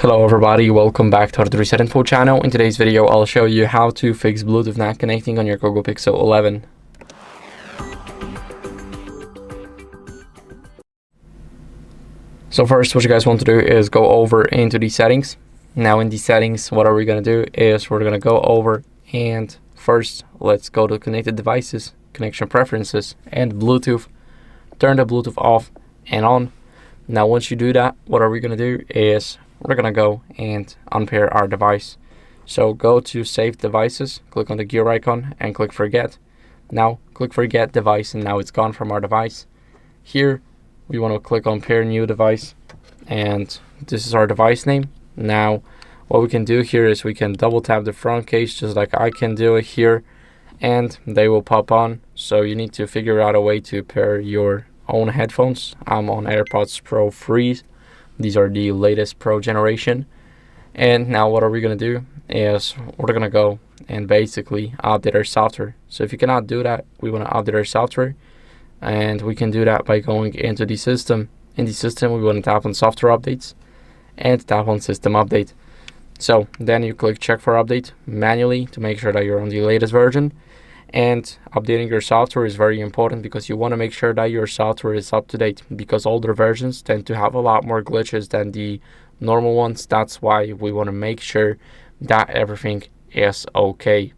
Hello everybody, welcome back to HardReset.Info channel. In today's video, I'll show you how to fix Bluetooth not connecting on your Google Pixel 11. So first, what you guys want to do is go over into the settings. Now in the settings, what are we going to do is we're going to go over and first, let's go to connected devices, connection preferences, and Bluetooth. Turn the Bluetooth off and on. Now once you do that, what are we going to do is we're going to go and unpair our device. So go to Save Devices, click on the gear icon and click Forget. Now click Forget Device and now it's gone from our device. Here we want to click on Pair New Device and this is our device name. Now what we can do here is we can double tap the front case just like I can do it here and they will pop on. So you need to figure out a way to pair your own headphones. I'm on AirPods Pro 3. These are the latest Pro generation. And now what are we going to do is we're going to go and basically update our software. So if you cannot do that, we want to update our software. And we can do that by going into the system. In the system, we want to tap on Software Updates and tap on System Update. So then you click Check for Update manually to make sure that you're on the latest version. And updating your software is very important because you want to make sure that your software is up to date, because older versions tend to have a lot more glitches than the normal ones. That's why we want to make sure that everything is okay.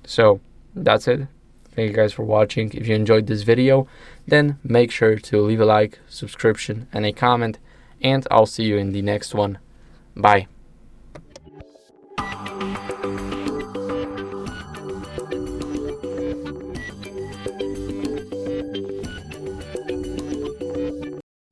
So that's it. Thank you guys for watching. If you enjoyed this video, then make sure to leave a like, subscription, and a comment, and I'll see you in the next one. Bye.